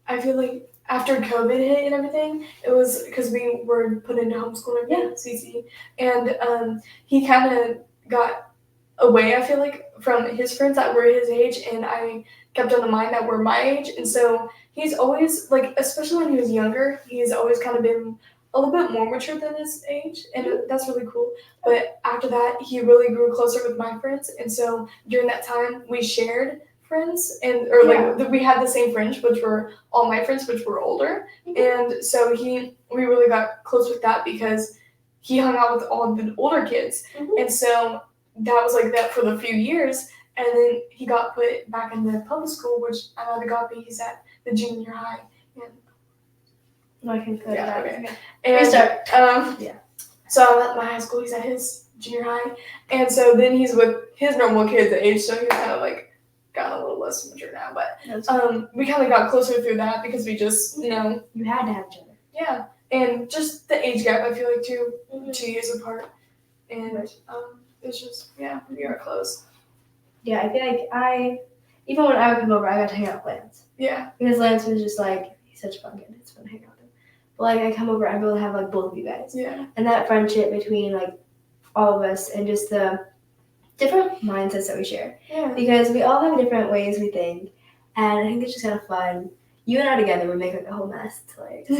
Speaker 2: I feel like after COVID hit and everything, it was because we were put into homeschool and CC, and he kind of got away. I feel like from his friends that were his age, and I kept on the mind that were my age, and so he's always like, especially when he was younger, he's always kind of been a little bit more mature than his age, and that's really cool. But after that, he really grew closer with my friends, and so during that time, we shared friends, and we had the same friends, which were all my friends, which were older, and so we really got close with that because he hung out with all the older kids, and so that was like that for the few years, and then he got put back in the public school, which I'm at Agape. He's at the junior high. And
Speaker 1: I can cut it out.
Speaker 2: Okay. And so I'm at my high school. He's at his junior high, and so then he's with his normal kids at age. So he's kind of like gotten a little less mature now, but we kind of got closer through that because we just you
Speaker 1: had to have each other.
Speaker 2: Yeah, and just the age gap. I feel like 2 years apart, and it's just we are close.
Speaker 1: Yeah, I feel like even when I would come over, I got to hang out with Lance.
Speaker 2: Yeah.
Speaker 1: Because Lance was just like, he's such a fun kid. It's fun to hang out with him. But like, I come over, I'm able to have like both of you guys.
Speaker 2: Yeah.
Speaker 1: And that friendship between like all of us and just the different mindsets that we share.
Speaker 2: Yeah.
Speaker 1: Because we all have different ways we think. And I think it's just kind of fun. You and I together would make like a whole mess. It's like,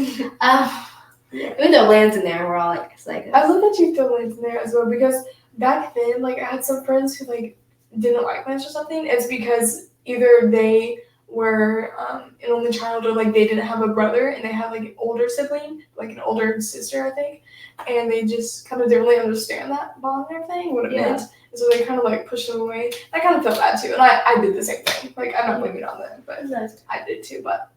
Speaker 1: even though Lance in there, we're all like psychos.
Speaker 2: I love that you throw Lance in there as well because back then, like I had some friends who like didn't like Lance or something. It's because either they were an only child or like they didn't have a brother and they had like an older sibling, like an older sister, I think, and they just kind of didn't really understand that bond and everything, what it meant. And so they kind of like pushed them away. I kind of felt bad too, and I did the same thing. Like I'm not blaming it on them, but I did too. But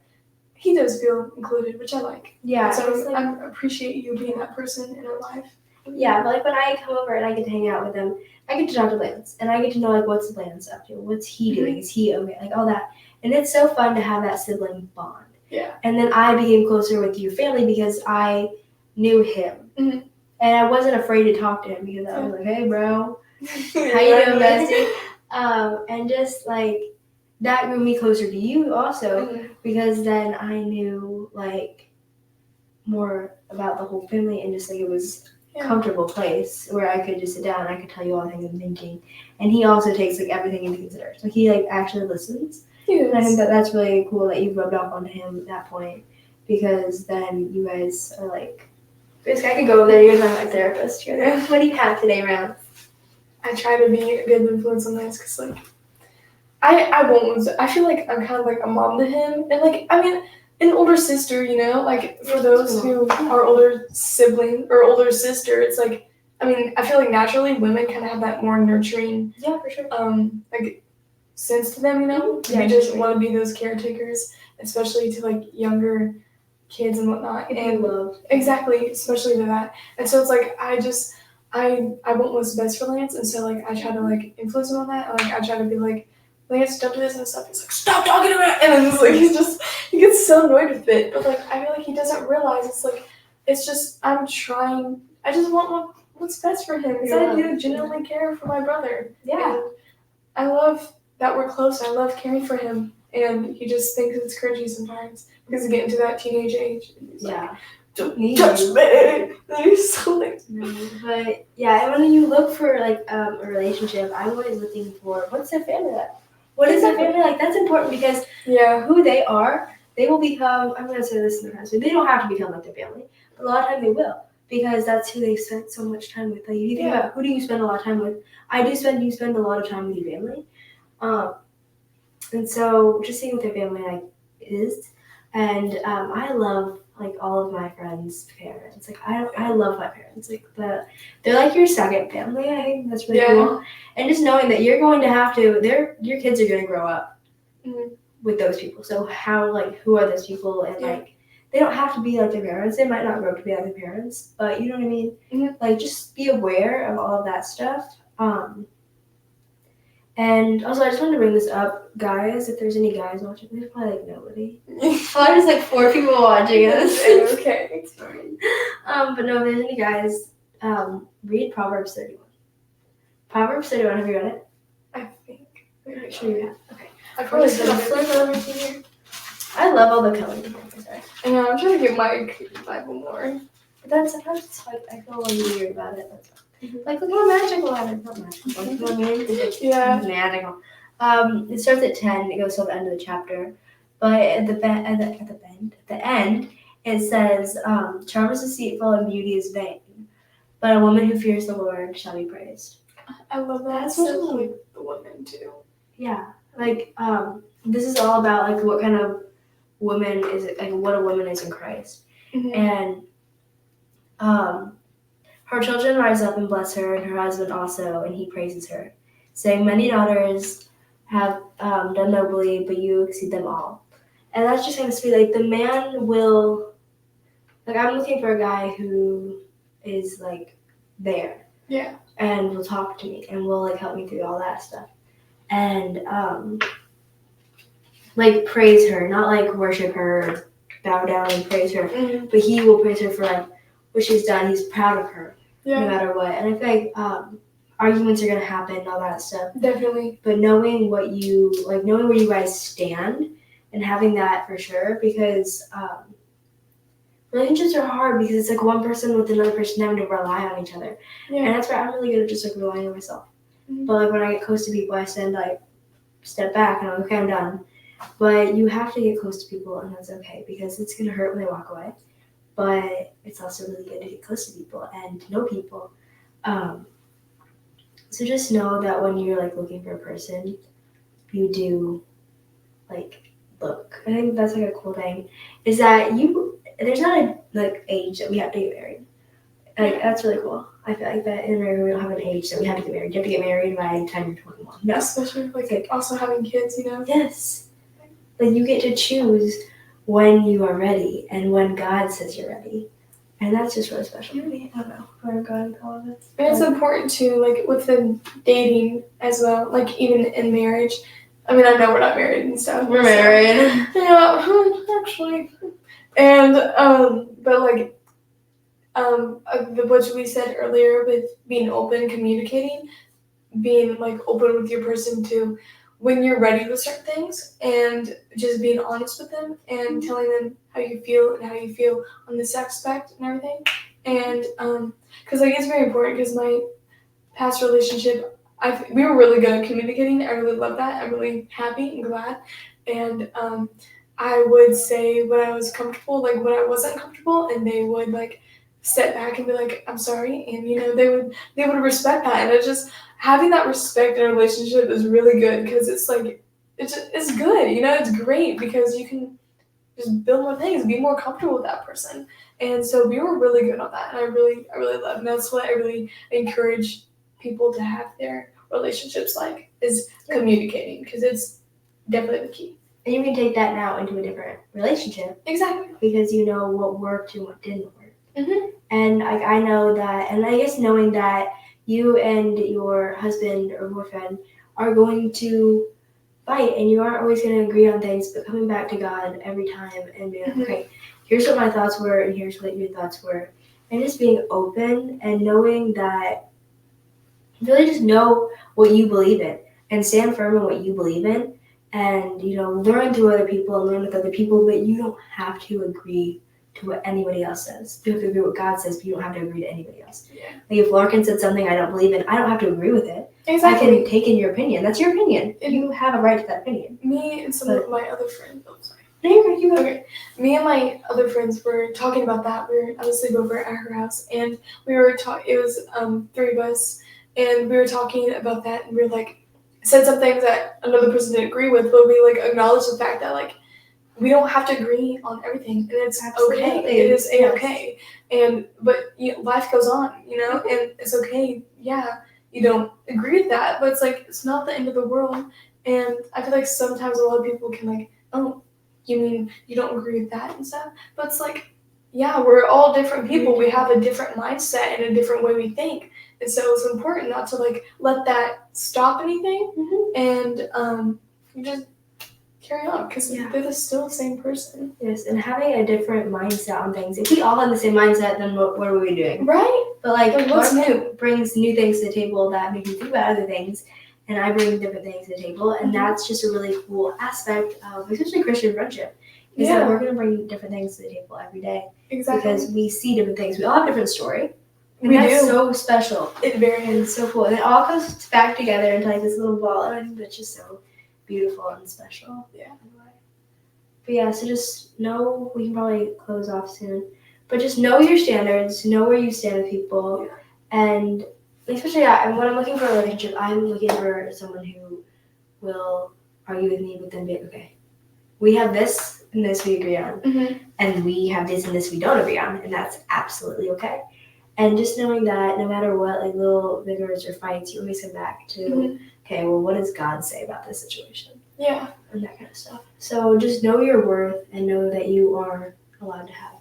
Speaker 2: he does feel included, which I like.
Speaker 1: Yeah.
Speaker 2: And so I appreciate you being that person in our life.
Speaker 1: Yeah, but like when I come over and I get to hang out with him, I get to talk to Lance, and I get to know like what's Lance up to, what's he doing, is he okay, like all that, and it's so fun to have that sibling bond.
Speaker 2: Yeah.
Speaker 1: And then I became closer with your family because I knew him, and I wasn't afraid to talk to him because I was like, hey, bro, how you doing, bestie? And just like that grew me closer to you also because then I knew like more about the whole family and just like it was comfortable place where I could just sit down and I could tell you all the things I'm thinking. And he also takes like everything into consideration. Like he like actually listens.
Speaker 2: Yes.
Speaker 1: And I think that's really cool that you rubbed off on him at that point because then you guys are like, basically I could go over there, you guys are my therapist together. What do you have today, Round?
Speaker 2: I try to be a good influence on this because like I won't. I feel like I'm kind of like a mom to him, and like I mean, an older sister, you know, like for those who are older sibling or older sister, it's like I mean, I feel like naturally women kind of have that more nurturing,
Speaker 1: for sure,
Speaker 2: like sense to them, you know. We just want to be those caretakers, especially to like younger kids and whatnot, and
Speaker 1: love
Speaker 2: exactly, especially to that. And so it's like I want what's best for Lance, and so like I try to like influence him on that. And, like I try to be like, Lance, don't do this and stuff. He's like, stop talking about it. And then it's like he gets so annoyed with it. But like I feel like he doesn't realize it's just I'm trying. I just want what's best for him because I do genuinely care for my brother.
Speaker 1: Yeah.
Speaker 2: And I love that we're close. I love caring for him, and he just thinks it's cringy sometimes because he's getting to that teenage age. And he's like, don't touch me. He's so like.
Speaker 1: But yeah, when you look for like a relationship, I'm always looking for what's their family like. What is their family like? That's important because who they are, they will become. I'm gonna say this in the past, but they don't have to become like their family. But a lot of time they will because that's who they spent so much time with. Like you think about who do you spend a lot of time with? You spend a lot of time with your family, and so just seeing what their family like is, and I love like all of my friends' parents. Like I love my parents. Like they're like your second family. I think that's really cool. And just knowing that you're going to have to, your kids are going to grow up with those people. So who are those people? And like they don't have to be like their parents. They might not grow up to be like their parents, but you know what I mean. Like just be aware of all of that stuff. And also, I just wanted to bring this up, guys. If there's any guys watching, there's probably like nobody. Probably just like 4 people watching us.
Speaker 2: Okay,
Speaker 1: it's fine. But no, if there's any guys, read Proverbs 31. Proverbs 31. Have you read it?
Speaker 2: I think.
Speaker 1: I'm sure you have. Okay.
Speaker 2: I probably
Speaker 1: just gonna flip everything here. I love all the coloring here. Sorry.
Speaker 2: I know. I'm trying to get my Bible more.
Speaker 1: But then sometimes it's like I feel weird about it. That's all. Like look how magical ladder. Not magical. You know what I mean? It's magical. It starts at 10. It goes till the end of the chapter. But at the end, it says, "Charm is deceitful and beauty is vain, but a woman who fears the Lord shall be praised."
Speaker 2: I love that. That's so like the woman too. Yeah.
Speaker 1: Like this is all about like what kind of woman is it? Like what a woman is in Christ, and her children rise up and bless her, and her husband also, and he praises her, saying, "Many daughters have done nobly, but you exceed them all." And that's just kind of sweet. Like the man will, like I'm looking for a guy who is like there, and will talk to me and will like help me through all that stuff, and like praise her, not like worship her, bow down and praise her, but he will praise her for like what she's done. He's proud of her. No matter what. And I feel like arguments are gonna happen and all that stuff.
Speaker 2: Definitely.
Speaker 1: But knowing where you guys stand and having that for sure, because relationships are hard because it's like one person with another person having to rely on each other. And that's why I'm really good at just like relying on myself. But like when I get close to people, I step back and I'm like, okay, I'm done. But you have to get close to people, and that's okay because it's gonna hurt when they walk away. But it's also really good to get close to people and to know people. So just know that when you're like looking for a person, you do like look. I think that's like a cool thing. Is that there's not a like age that we have to get married. Like that's really cool. I feel like that in America we don't have an age that we have to get married. You have to get married by the time you're 21. No.
Speaker 2: Especially like also having kids, you know?
Speaker 1: Yes. Like you get to choose when you are ready and when God says you're ready. And that's just really special to me. I don't know where I'm going with all of this.
Speaker 2: And it's important too, like with the dating as well, like even in marriage. I mean, I know we're not married and stuff.
Speaker 1: We're married.
Speaker 2: Yeah, actually. And, but like, what we said earlier with being open, communicating, being like open with your person to when you're ready with certain things and just being honest with them and telling them how you feel and how you feel on this aspect and everything. And because like it's very important because my past relationship, we were really good at communicating. I really love that. I'm really happy and glad. And I would say when I was comfortable, like when I wasn't comfortable, and they would like step back and be like, "I'm sorry," and you know they would respect that. And it's just having that respect in a relationship is really good because it's like it's good, you know, it's great because you can just build more things, be more comfortable with that person. And so we were really good on that, and I really love, and that's what I really encourage people to have their relationships like is communicating because it's definitely the key.
Speaker 1: And you can take that now into a different relationship.
Speaker 2: Exactly.
Speaker 1: Because you know what worked and what didn't work. And like I know that, and I guess knowing that you and your husband or boyfriend are going to fight and you aren't always going to agree on things, but coming back to God every time and being like, okay, here's what my thoughts were and here's what your thoughts were. And just being open and knowing that really just know what you believe in and stand firm in what you believe in and, you know, learn through other people and learn with other people, but you don't have to agree to what anybody else says. You have to agree with what God says, but you don't have to agree to anybody else.
Speaker 2: Yeah.
Speaker 1: Like if Larkin said something I don't believe in, I don't have to agree with it.
Speaker 2: Exactly.
Speaker 1: I can take in your opinion. That's your opinion. You have a right to that opinion.
Speaker 2: Me and some of my other friends. Oh, sorry.
Speaker 1: No, you're good.
Speaker 2: Okay. Me and my other friends were talking about that. We were at a sleepover at her house, and we were it was 3 of us, and we were talking about that, and we were like said some things that another person didn't agree with, but we like acknowledged the fact that like we don't have to agree on everything, and it's
Speaker 1: Absolutely.
Speaker 2: okay. It is
Speaker 1: Yes.
Speaker 2: A-okay. But life goes on, and it's okay. Yeah, you don't agree with that, but it's like, it's not the end of the world. And I feel like sometimes a lot of people can like, oh, you mean you don't agree with that and stuff? But it's like, yeah, we're all different people. We have a different mindset and a different way we think. And so it's important not to like let that stop anything, and you just carry on, because they're still the same person.
Speaker 1: Yes, and having a different mindset on things. If we all have the same mindset, then what are we doing?
Speaker 2: Right?
Speaker 1: But like
Speaker 2: what's
Speaker 1: Larkin brings new things to the table that make you think about other things, and I bring different things to the table, and that's just a really cool aspect of especially Christian friendship. Is that we're gonna bring different things to the table every day.
Speaker 2: Exactly.
Speaker 1: Because we see different things. We all have a different story. And
Speaker 2: We
Speaker 1: that's
Speaker 2: do.
Speaker 1: so special.
Speaker 2: It very
Speaker 1: and so cool. And it all comes back together into like this little ball, and I think that's just so beautiful and special.
Speaker 2: Yeah.
Speaker 1: But yeah, so just know, we can probably close off soon, but just know your standards, know where you stand with people, and especially when I'm looking for a relationship, I'm looking for someone who will argue with me, but then be like, okay, we have this and this we agree on, and we have this and this we don't agree on, and that's absolutely okay. And just knowing that no matter what, like little vigors or fights, you always come back to, okay, well, what does God say about this situation?
Speaker 2: Yeah.
Speaker 1: And that kind of stuff. So just know your worth and know that you are allowed to have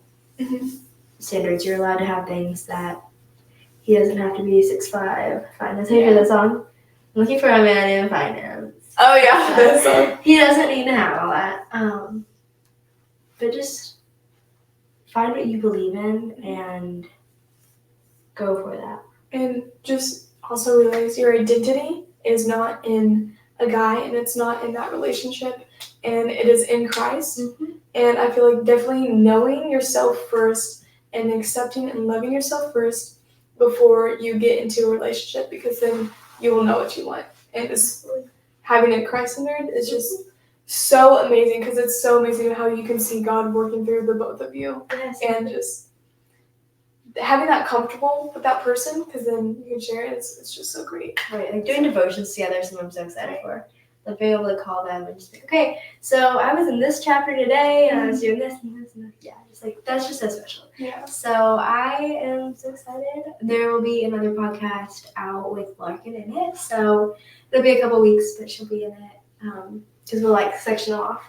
Speaker 1: standards. You're allowed to have things that he doesn't have to be 6'5". Finance. Have you heard that song? I'm looking for a man in finance.
Speaker 2: Oh yeah, that song.
Speaker 1: He doesn't need to have all that. But just find what you believe in and go for that. And
Speaker 2: just also realize your identity is not in a guy, and it's not in that relationship, and it is in Christ. And I feel like definitely knowing yourself first and accepting and loving yourself first before you get into a relationship, because then you will know what you want. And it's having a Christ-centered is just so amazing, because it's so amazing how you can see God working through the both of you. And just having that comfortable with that person, because then you can share it. It's just so great. Right, like doing devotions together is something I'm so excited for. Like being able to call them and just be, okay, so I was in this chapter today, and I was doing this and this and this. Yeah, just like that's just so special. Yeah. So I am so excited. There will be another podcast out with Larkin in it. So it'll be a couple weeks, but she'll be in it because we'll like section off.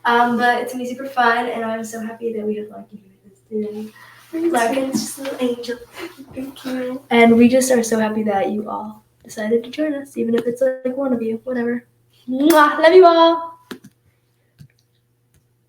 Speaker 2: But it's gonna be super fun, and I'm so happy that we have Larkin here with us today. Larkin's just a little angel. Thank you. And we just are so happy that you all decided to join us, even if it's like one of you, whatever. Mwah! Love you all.